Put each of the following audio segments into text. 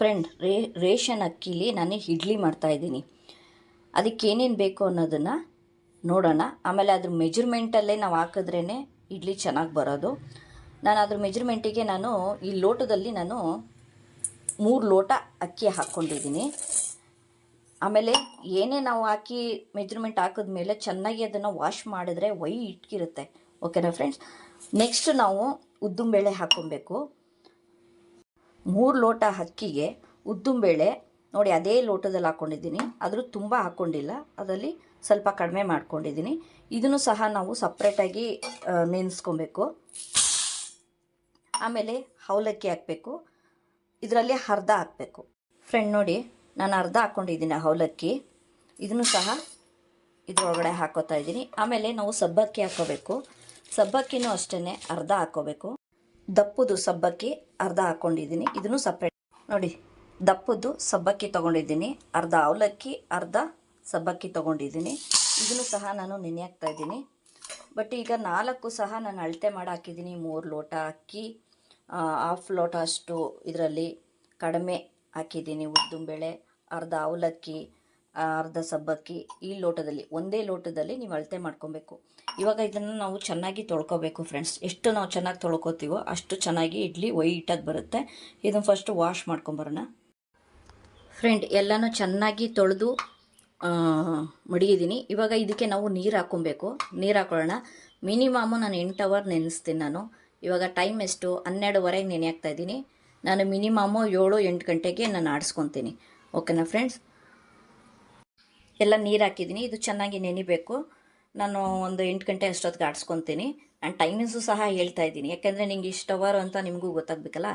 Friend, ration ಅಕ್ಕಿಲಿ ನಾನು ಇಡ್ಲಿ ಮಾಡ್ತಾಯಿದ್ದೀನಿ. ಅದಕ್ಕೆ ಏನೇನು ಬೇಕು ಅನ್ನೋದನ್ನು ನೋಡೋಣ. ಆಮೇಲೆ ಅದ್ರ ಮೆಜರ್ಮೆಂಟಲ್ಲೇ ನಾವು ಹಾಕಿದ್ರೇ ಇಡ್ಲಿ ಚೆನ್ನಾಗಿ ಬರೋದು. ನಾನು ಅದ್ರ ಮೆಜರ್ಮೆಂಟಿಗೆ ಈ ಲೋಟದಲ್ಲಿ 3 ಲೋಟ ಅಕ್ಕಿ ಹಾಕ್ಕೊಂಡಿದ್ದೀನಿ. ಆಮೇಲೆ ಏನೇ ನಾವು ಹಾಕಿ ಮೆಜರ್ಮೆಂಟ್ ಹಾಕಿದ್ಮೇಲೆ ಚೆನ್ನಾಗಿ ಅದನ್ನು ವಾಶ್ ಮಾಡಿದ್ರೆ ಇಟ್ಕಿರುತ್ತೆ. ಓಕೆನಾ ಫ್ರೆಂಡ್ಸ್? ನೆಕ್ಸ್ಟ್ ನಾವು ಉದ್ದಿನಬೇಳೆ ಹಾಕ್ಕೊಬೇಕು. 3 ಲೋಟ ಅಕ್ಕಿಗೆ ಉದ್ದಿನಬೇಳೆ ನೋಡಿ ಅದೇ ಲೋಟದಲ್ಲಿ ಹಾಕ್ಕೊಂಡಿದ್ದೀನಿ. ಆದರೂ ತುಂಬ ಹಾಕ್ಕೊಂಡಿಲ್ಲ, ಅದರಲ್ಲಿ ಸ್ವಲ್ಪ ಕಡಿಮೆ ಮಾಡ್ಕೊಂಡಿದ್ದೀನಿ. ಇದನ್ನು ಸಹ ನಾವು ಸಪ್ರೇಟಾಗಿ ನೆನೆಸ್ಕೊಬೇಕು. ಆಮೇಲೆ ಅವಲಕ್ಕಿ ಹಾಕಬೇಕು. ಇದರಲ್ಲಿ ಅರ್ಧ ಹಾಕಬೇಕು. ಫ್ರೆಂಡ್ ನೋಡಿ, ನಾನು ಅರ್ಧ ಹಾಕ್ಕೊಂಡಿದ್ದೀನಿ ಅವಲಕ್ಕಿ. ಇದನ್ನು ಸಹ ಇದರೊಳಗಡೆ ಹಾಕೋತಾ ಇದ್ದೀನಿ. ಆಮೇಲೆ ನಾವು ಸಬ್ಬಕ್ಕಿ ಹಾಕ್ಕೋಬೇಕು. ಸಬ್ಬಕ್ಕಿನೂ ಅಷ್ಟೇ ಅರ್ಧ ಹಾಕ್ಕೋಬೇಕು. ದಪ್ಪದು ಸಬ್ಬಕ್ಕಿ ಅರ್ಧ ಹಾಕ್ಕೊಂಡಿದ್ದೀನಿ. ಇದನ್ನು ಸಪ್ರೇಟ್ ನೋಡಿ, ದಪ್ಪದ್ದು ಸಬ್ಬಕ್ಕಿ ತೊಗೊಂಡಿದ್ದೀನಿ. ಅರ್ಧ ಅವಲಕ್ಕಿ, ಅರ್ಧ ಸಬ್ಬಕ್ಕಿ ತೊಗೊಂಡಿದ್ದೀನಿ. ಇದನ್ನು ಸಹ ನಾನು ನೆನೆ ಹಾಕ್ತಾ ಇದ್ದೀನಿ. ಬಟ್ ಈಗ 4 ಸಹ ನಾನು ಅಳತೆ ಮಾಡಿ ಹಾಕಿದ್ದೀನಿ. 3 ಲೋಟ ಅಕ್ಕಿ, 1/2 ಲೋಟ ಅಷ್ಟು ಇದರಲ್ಲಿ ಕಡಿಮೆ ಹಾಕಿದ್ದೀನಿ ಉದ್ದಿನಬೇಳೆ, ಅರ್ಧ ಅವಲಕ್ಕಿ, ಅರ್ಧ ಸಬ್ಬಕ್ಕಿ. ಈ ಲೋಟದಲ್ಲಿ, ಒಂದೇ ಲೋಟದಲ್ಲಿ ನೀವು ಅಳತೆ ಮಾಡ್ಕೊಬೇಕು. ಇವಾಗ ಇದನ್ನು ನಾವು ಚೆನ್ನಾಗಿ ತೊಳ್ಕೊಬೇಕು ಫ್ರೆಂಡ್ಸ್. ಎಷ್ಟು ನಾವು ಚೆನ್ನಾಗಿ ತೊಳ್ಕೊತೀವೋ ಅಷ್ಟು ಚೆನ್ನಾಗಿ ಇಡ್ಲಿ ವೈಟಾಗಿ ಬರುತ್ತೆ. ಇದನ್ನು ಫಸ್ಟು ವಾಶ್ ಮಾಡ್ಕೊಂಬರೋಣ. ಫ್ರೆಂಡ್, ಎಲ್ಲನೂ ಚೆನ್ನಾಗಿ ತೊಳೆದು ಮಡಗಿದ್ದೀನಿ. ಇವಾಗ ಇದಕ್ಕೆ ನಾವು ನೀರು ಹಾಕ್ಕೊಬೇಕು. ನೀರು ಹಾಕೊಳ್ಳೋಣ. ಮಿನಿಮಮ್ ನಾನು 8 ಅವರ್ ನೆನೆಸ್ತೀನಿ ನಾನು. ಇವಾಗ ಟೈಮ್ ಎಷ್ಟು? 12ವರೆಗೆ ನೆನೆ ಹಾಕ್ತಾಯಿದ್ದೀನಿ. ನಾನು ಮಿನಿಮಮ್ಮು 7-8 ಗಂಟೆಗೆ ನಾನು ಆಡಿಸ್ಕೊತೀನಿ. ಓಕೆನಾ ಫ್ರೆಂಡ್ಸ್? ಎಲ್ಲ ನೀರು ಹಾಕಿದ್ದೀನಿ. ಇದು ಚೆನ್ನಾಗಿ ನೆನಿಬೇಕು. ನಾನು ಒಂದು 8 ಗಂಟೆ ಅಷ್ಟೊತ್ತಿಗೆ ಆಡಿಸ್ಕೊತೀನಿ. ನಾನು ಟೈಮಿಂಗ್ಸು ಸಹ ಹೇಳ್ತಾ ಇದ್ದೀನಿ, ಯಾಕೆಂದರೆ ನಿಂಗೆ ಇಷ್ಟು ಅವರ್ ಅಂತ ನಿಮಗೂ ಗೊತ್ತಾಗಬೇಕಲ್ಲ,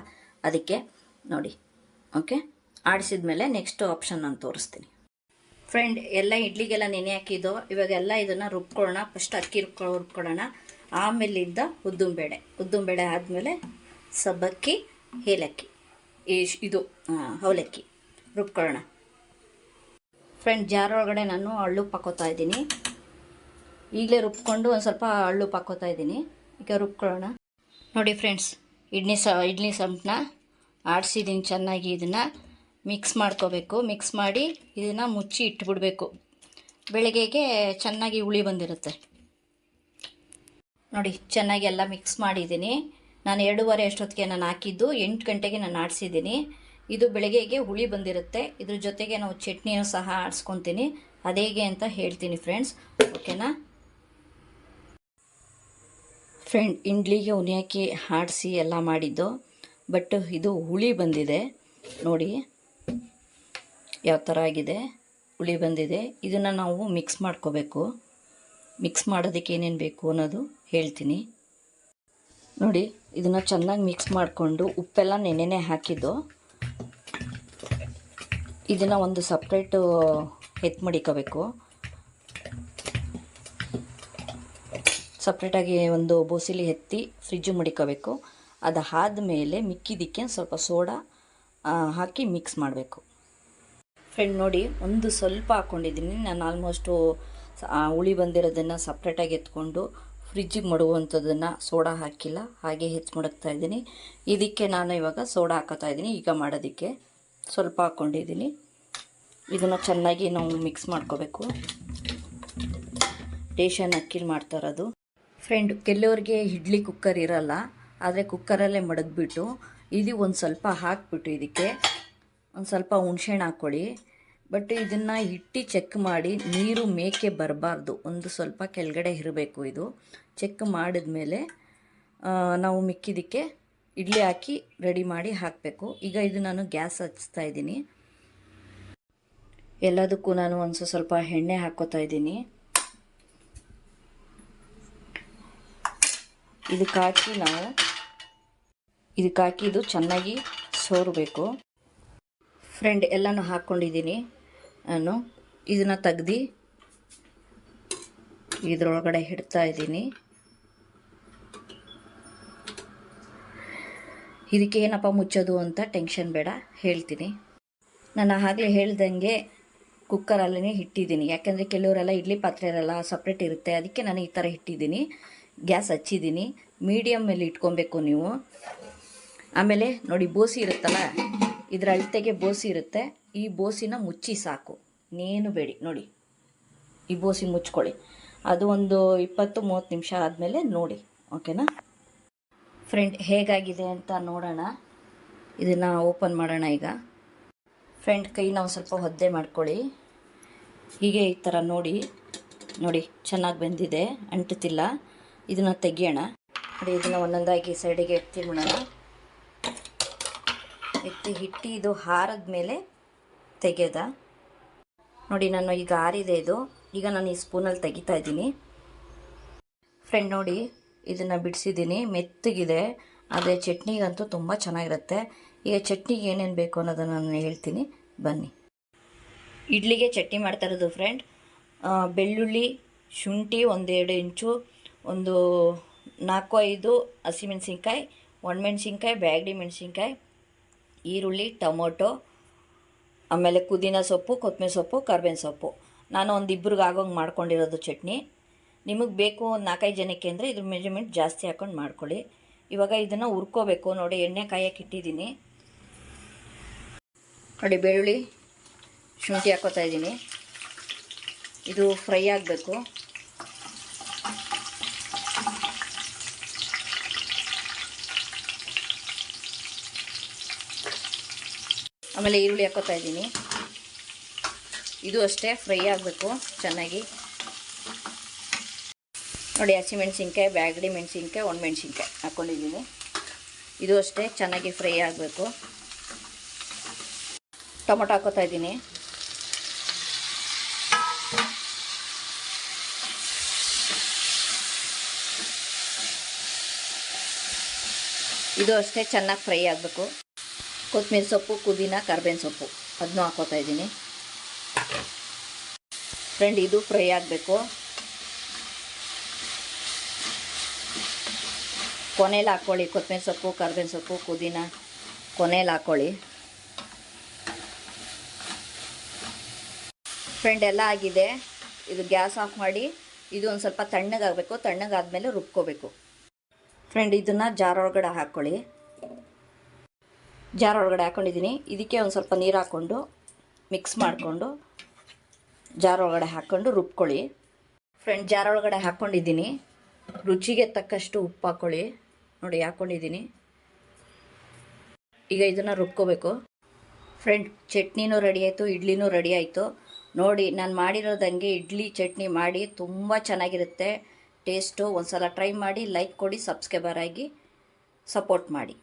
ಅದಕ್ಕೆ ನೋಡಿ. ಓಕೆ, ಆಡಿಸಿದ್ಮೇಲೆ ನೆಕ್ಸ್ಟ್ ಆಪ್ಷನ್ ನಾನು ತೋರಿಸ್ತೀನಿ. ಫ್ರೆಂಡ್, ಎಲ್ಲ ಇಡ್ಲಿಗೆಲ್ಲ ನೆನೆ ಹಾಕಿದ್ದು. ಇವಾಗ ಎಲ್ಲ ಇದನ್ನು ರುಬ್ಕೊಳ್ಳೋಣ. ಫಸ್ಟ್ ಅಕ್ಕಿ ರುಬ್ಕೊಳ್ಳೋಣ. ಆಮೇಲಿಂದ ಉದ್ದಿನಬೇಳೆ ಆದಮೇಲೆ ಸಬ್ಬಕ್ಕಿ, ಏಲಕ್ಕಿ, ಇದು ಅವಲಕ್ಕಿ ರುಬ್ಕೊಳ್ಳೋಣ. ಫ್ರೆಂಡ್, ಜಾರ್ ಒಳಗಡೆ ನಾನು ಹಳ್ಳುಪ್ಪು ಹಾಕೋತಾ ಇದ್ದೀನಿ. ಈಗಲೇ ರುಬ್ಕೊಂಡು ಒಂದು ಸ್ವಲ್ಪ ಹಳ್ಳುಪ್ಪು ಹಾಕೋತಾ ಇದ್ದೀನಿ. ಈಗ ರುಬ್ಕೊಳ್ಳೋಣ. ನೋಡಿ ಫ್ರೆಂಡ್ಸ್, ಇಡ್ಲಿ ಸಂಪನ್ನ ಆಡಿಸಿದ್ದೀನಿ ಚೆನ್ನಾಗಿ. ಇದನ್ನು ಮಿಕ್ಸ್ ಮಾಡ್ಕೋಬೇಕು. ಮಿಕ್ಸ್ ಮಾಡಿ ಇದನ್ನು ಮುಚ್ಚಿ ಇಟ್ಬಿಡಬೇಕು. ಬೆಳಗ್ಗೆಗೆ ಚೆನ್ನಾಗಿ ಹುಳಿ ಬಂದಿರುತ್ತೆ. ನೋಡಿ, ಚೆನ್ನಾಗಿ ಎಲ್ಲ ಮಿಕ್ಸ್ ಮಾಡಿದ್ದೀನಿ. ನಾನು 2:15 ಅಷ್ಟೊತ್ತಿಗೆ ನಾನು ಹಾಕಿದ್ದು. 8 ಗಂಟೆಗೆ ನಾನು ಆಡಿಸಿದ್ದೀನಿ. ಇದು ಬೆಳಗ್ಗೆಗೆ ಹುಳಿ ಬಂದಿರುತ್ತೆ. ಇದ್ರ ಜೊತೆಗೆ ನಾವು ಚಟ್ನಿನೂ ಸಹ ಆಡಿಸ್ಕೊತೀನಿ. ಅದೇಗೆ ಅಂತ ಹೇಳ್ತೀನಿ ಫ್ರೆಂಡ್ಸ್. ಓಕೆನಾ ಫ್ರೆಂಡ್? ಇಡ್ಲಿಗೆ ಉನಿ ಹಾಕಿ ಆಡಿಸಿ ಎಲ್ಲ ಮಾಡಿದ್ದು. ಬಟ್ ಇದು ಹುಳಿ ಬಂದಿದೆ ನೋಡಿ, ಯಾವ ಥರ ಆಗಿದೆ, ಹುಳಿ ಬಂದಿದೆ. ಇದನ್ನು ನಾವು ಮಿಕ್ಸ್ ಮಾಡ್ಕೋಬೇಕು. ಮಿಕ್ಸ್ ಮಾಡೋದಕ್ಕೆ ಏನೇನು ಬೇಕು ಅನ್ನೋದು ಹೇಳ್ತೀನಿ ನೋಡಿ. ಇದನ್ನು ಚೆನ್ನಾಗಿ ಮಿಕ್ಸ್ ಮಾಡಿಕೊಂಡು, ಉಪ್ಪೆಲ್ಲ ನೆನೆನೇ ಹಾಕಿದ್ದು. ಇದನ್ನು ಒಂದು ಸಪ್ರೇಟು ಮಡಿಕೋಬೇಕು. ಸಪ್ರೇಟಾಗಿ ಒಂದು ಬೋಸಿಲಿ ಫ್ರಿಜ್ಜು ಮಡಿಕೋಬೇಕು. ಅದಾದಮೇಲೆ ಮಿಕ್ಕಿದ್ದಕ್ಕೆ ಸ್ವಲ್ಪ ಸೋಡಾ ಹಾಕಿ ಮಿಕ್ಸ್ ಮಾಡಬೇಕು. ಫ್ರೆಂಡ್ ನೋಡಿ, ಒಂದು ಸ್ವಲ್ಪ ಹಾಕ್ಕೊಂಡಿದ್ದೀನಿ ನಾನು. ಆಲ್ಮೋಸ್ಟು ಹುಳಿ ಬಂದಿರೋದನ್ನು ಸಪ್ರೇಟಾಗಿ ಎತ್ಕೊಂಡು ಫ್ರಿಜ್ಜಿಗೆ ಮಡುವಂಥದ್ದನ್ನು ಸೋಡಾ ಹಾಕಿಲ್ಲ, ಹಾಗೆ ಮಡಗ್ತಾ ಇದ್ದೀನಿ. ಇದಕ್ಕೆ ನಾನು ಇವಾಗ ಸೋಡಾ ಹಾಕೋತಾ ಇದ್ದೀನಿ. ಈಗ ಮಾಡೋದಕ್ಕೆ ಸ್ವಲ್ಪ ಹಾಕ್ಕೊಂಡಿದ್ದೀನಿ. ಇದನ್ನು ಚೆನ್ನಾಗಿ ನಾವು ಮಿಕ್ಸ್ ಮಾಡ್ಕೋಬೇಕು. ರೇಷನ್ ಅಕ್ಕಿಲಿ ಮಾಡ್ತಾ ಇರೋದು. ಫ್ರೆಂಡ್, ಕೆಲವ್ರಿಗೆ ಇಡ್ಲಿ ಕುಕ್ಕರ್ ಇರಲ್ಲ, ಆದರೆ ಕುಕ್ಕರಲ್ಲೇ ಮಡಗಿಬಿಟ್ಟು ಇದು ಒಂದು ಸ್ವಲ್ಪ ಹಾಕಿಬಿಟ್ಟು ಇದಕ್ಕೆ ಒಂದು ಸ್ವಲ್ಪ ಹುಣಸೆಹಣ್ಣು ಹಾಕ್ಕೊಳ್ಳಿ. ಬಟ್ ಇದನ್ನು ಹಿಟ್ಟು ಚೆಕ್ ಮಾಡಿ, ನೀರು ಮೇಕೆ ಬರಬಾರ್ದು, ಒಂದು ಸ್ವಲ್ಪ ಕೆಳಗಡೆ ಇರಬೇಕು. ಇದು ಚೆಕ್ ಮಾಡಿದ್ಮೇಲೆ ನಾವು ಮಿಕ್ಕಿದ್ದಕ್ಕೆ ಇಡ್ಲಿ ಹಾಕಿ ರೆಡಿ ಮಾಡಿ ಹಾಕಬೇಕು. ಈಗ ಇದು ನಾನು ಗ್ಯಾಸ್ ಹಚ್ತಾ ಇದ್ದೀನಿ. ಎಲ್ಲದಕ್ಕೂ ನಾನು ಒಂದು ಸ್ವಲ್ಪ ಎಣ್ಣೆ ಹಾಕ್ಕೋತಾ ಇದ್ದೀನಿ. ಇದಕ್ಕೆ ಹಾಕಿ ಇದು ಚೆನ್ನಾಗಿ ಸೋರಬೇಕು. ಫ್ರೆಂಡ್, ಎಲ್ಲನೂ ಹಾಕ್ಕೊಂಡಿದ್ದೀನಿ ನಾನು. ಇದನ್ನು ತೆಗ್ದು ಇದರೊಳಗಡೆ ಇಡ್ತಾ ಇದ್ದೀನಿ. ಇದಕ್ಕೆ ಏನಪ್ಪ ಮುಚ್ಚೋದು ಅಂತ ಟೆನ್ಷನ್ ಬೇಡ, ಹೇಳ್ತೀನಿ. ನಾನು ಆಗಲೇ ಹೇಳ್ದಂಗೆ ಕುಕ್ಕರಲ್ಲೇ ಇಟ್ಟಿದ್ದೀನಿ. ಯಾಕೆಂದರೆ ಕೆಲವರೆಲ್ಲ ಇಡ್ಲಿ ಪಾತ್ರೆ ಇರಲ್ಲ, ಸಪ್ರೇಟ್ ಇರುತ್ತೆ. ಅದಕ್ಕೆ ನಾನು ಈ ಥರ ಇಟ್ಟಿದ್ದೀನಿ. ಗ್ಯಾಸ್ ಹಚ್ಚಿದ್ದೀನಿ. ಮೀಡಿಯಮ್ ಮೇಲೆ ಇಟ್ಕೊಬೇಕು ನೀವು. ಆಮೇಲೆ ನೋಡಿ, ಬೋಸಿ ಇರುತ್ತಲ್ಲ, ಇದರ ಅಳತೆಗೆ ಬೋಸಿ ಇರುತ್ತೆ. ಈ ಬೋಸಿನ ಮುಚ್ಚಿ ಸಾಕು, ಇನ್ನೇನು ಬೇಡಿ. ನೋಡಿ, ಈ ಬೋಸಿ ಮುಚ್ಕೊಳ್ಳಿ. ಅದು ಒಂದು 20-30 ನಿಮಿಷ ಆದಮೇಲೆ ನೋಡಿ, ಓಕೆನಾ ಫ್ರೆಂಡ್? ಹೇಗಾಗಿದೆ ಅಂತ ನೋಡೋಣ. ಇದನ್ನು ಓಪನ್ ಮಾಡೋಣ ಈಗ. ಫ್ರೆಂಡ್, ಕೈನ ಒಂದು ಸ್ವಲ್ಪ ಒದ್ದೆ ಮಾಡ್ಕೊಳ್ಳಿ. ಹೀಗೆ ಈ ಥರ ನೋಡಿ ಚೆನ್ನಾಗಿ ಬೆಂದಿದೆ, ಅಂಟುತ್ತಿಲ್ಲ. ಇದನ್ನು ತೆಗಿಯೋಣ. ನೋಡಿ, ಇದನ್ನು ಒಂದೊಂದಾಗಿ ಸೈಡಿಗೆ ಎತ್ತಿಬಿಡೋಣ. ಎತ್ತಿ ಇದು ಹಾರದ ಮೇಲೆ ತೆಗೆದ. ನೋಡಿ, ನಾನು ಈಗ ಆರಿದೆ ಇದು. ಈಗ ನಾನು ಈ ಸ್ಪೂನಲ್ಲಿ ತೆಗಿತಾ ಇದ್ದೀನಿ. ಫ್ರೆಂಡ್ ನೋಡಿ, ಇದನ್ನು ಬಿಡಿಸಿದ್ದೀನಿ, ಮೆತ್ತಗಿದೆ. ಆದರೆ ಚಟ್ನಿಗಂತೂ ತುಂಬ ಚೆನ್ನಾಗಿರುತ್ತೆ. ಈಗ ಚಟ್ನಿಗೆ ಏನೇನು ಬೇಕು ಅನ್ನೋದನ್ನು ನಾನು ಹೇಳ್ತೀನಿ, ಬನ್ನಿ. ಇಡ್ಲಿಗೆ ಚಟ್ನಿ ಮಾಡ್ತಾ ಇರೋದು ಫ್ರೆಂಡ್. ಬೆಳ್ಳುಳ್ಳಿ, ಶುಂಠಿ 1-2 ಇಂಚು, ಒಂದು 4-5 ಹಸಿಮೆಣಸಿನ್ಕಾಯಿ, ಒಣಮೆಣಸಿನ್ಕಾಯಿ, ಬ್ಯಾಡಗಿ ಮೆಣಸಿನ್ಕಾಯಿ, ಈರುಳ್ಳಿ, ಟೊಮೊಟೊ, ಆಮೇಲೆ ಪುದೀನ ಸೊಪ್ಪು, ಕೊತ್ತಂಬರಿ ಸೊಪ್ಪು, ಕರ್ಬೇವಿನ ಸೊಪ್ಪು. ನಾನು ಒಂದು ಇಬ್ಬರಿಗೆ ಆಗೋಂಗೆ ಮಾಡ್ಕೊಂಡಿರೋದು ಚಟ್ನಿ. ನಿಮಗೆ ಬೇಕು ಒಂದು 4-5 ಜನಕ್ಕೆ ಅಂದರೆ ಇದ್ರ ಮೆಜರ್ಮೆಂಟ್ ಜಾಸ್ತಿ ಹಾಕ್ಕೊಂಡು ಮಾಡ್ಕೊಳ್ಳಿ. ಇವಾಗ ಇದನ್ನು ಹುರ್ಕೋಬೇಕು. ನೋಡಿ, ಎಣ್ಣೆ ಕಾಯಕ್ಕೆ ಇಟ್ಟಿದ್ದೀನಿ. ನೋಡಿ, ಬೆಳ್ಳುಳ್ಳಿ, ಶುಂಠಿ ಹಾಕೋತಾ ಇದ್ದೀನಿ. ಇದು ಫ್ರೈ ಆಗಬೇಕು. ಆಮೇಲೆ ಈರುಳ್ಳಿ ಹಾಕೋತಾ ಇದ್ದೀನಿ. ಇದು ಅಷ್ಟೇ ಫ್ರೈ ಆಗಬೇಕು ಚೆನ್ನಾಗಿ. ನೋಡಿ, ಹಸಿಮೆಣಸಿನ್ಕಾಯಿ, ಬ್ಯಾಡಗಿ ಮೆಣಸಿನ್ಕಾಯಿ, ಒಣಮೆಣಸಿನ್ಕಾಯಿ ಹಾಕ್ಕೊಂಡಿದ್ದೀನಿ. ಇದು ಅಷ್ಟೇ ಚೆನ್ನಾಗಿ ಫ್ರೈ ಆಗಬೇಕು. ಟೊಮೊಟೊ ಹಾಕೋತಾ ಇದ್ದೀನಿ. ಇದು ಅಷ್ಟೇ ಚೆನ್ನಾಗಿ ಫ್ರೈ ಆಗಬೇಕು. ಕೊತ್ತಂಬರಿ ಸೊಪ್ಪು, ಪುದೀನ, ಕರ್ಬೇವಿನ ಸೊಪ್ಪು ಅದನ್ನೂ ಹಾಕೋತಾ ಇದ್ದೀನಿ. ಫ್ರೆಂಡ್, ಇದು ಫ್ರೈ ಆಗಬೇಕು. ಕೊನೆಯಲ್ಲಿ ಹಾಕ್ಕೊಳ್ಳಿ. ಕೊತ್ತಂಬರಿ ಸೊಪ್ಪು, ಕರ್ಬೇವಿನ ಸೊಪ್ಪು, ಪುದೀನ ಕೊನೆಯಲ್ಲಿ ಹಾಕ್ಕೊಳ್ಳಿ. ಫ್ರೆಂಡ್, ಎಲ್ಲ ಆಗಿದೆ. ಇದು ಗ್ಯಾಸ್ ಆಫ್ ಮಾಡಿ. ಇದು ಒಂದು ಸ್ವಲ್ಪ ತಣ್ಣಗಾಗಬೇಕು. ತಣ್ಣಗಾದ್ಮೇಲೆ ರುಬ್ಕೋಬೇಕು. ಫ್ರೆಂಡ್, ಇದನ್ನು ಜಾರ್ ಒಳಗಡೆ ಹಾಕ್ಕೊಳ್ಳಿ. ಜಾರ್ ಒಳಗಡೆ ಹಾಕ್ಕೊಂಡಿದ್ದೀನಿ. ಇದಕ್ಕೆ ಒಂದು ಸ್ವಲ್ಪ ನೀರು ಹಾಕ್ಕೊಂಡು ಮಿಕ್ಸ್ ಮಾಡಿಕೊಂಡು ಜಾರ್ ಒಳಗಡೆ ಹಾಕ್ಕೊಂಡು ರುಬ್ಕೊಳ್ಳಿ. ಫ್ರೆಂಡ್, ಜಾರ್ ಒಳಗಡೆ ಹಾಕ್ಕೊಂಡಿದ್ದೀನಿ. ರುಚಿಗೆ ತಕ್ಕಷ್ಟು ಉಪ್ಪು ಹಾಕ್ಕೊಳ್ಳಿ. ನೋಡಿ, ಹಾಕ್ಕೊಂಡಿದ್ದೀನಿ. ಈಗ ಇದನ್ನು ರುಬ್ಕೋಬೇಕು. ಫ್ರೆಂಡ್, ಚಟ್ನಿನೂ ರೆಡಿ ಆಯಿತು, ಇಡ್ಲಿನೂ ರೆಡಿ ಆಯಿತು. ನೋಡಿ, ನಾನು ಮಾಡಿರೋದಂಗೆ ಇಡ್ಲಿ ಚಟ್ನಿ ಮಾಡಿ ತುಂಬ ಚೆನ್ನಾಗಿರುತ್ತೆ ಟೇಸ್ಟು. ಒಂದು ಸಲ ಟ್ರೈ ಮಾಡಿ, ಲೈಕ್ ಕೊಡಿ, ಸಬ್ಸ್ಕ್ರೈಬರ್ ಆಗಿ ಸಪೋರ್ಟ್ ಮಾಡಿ.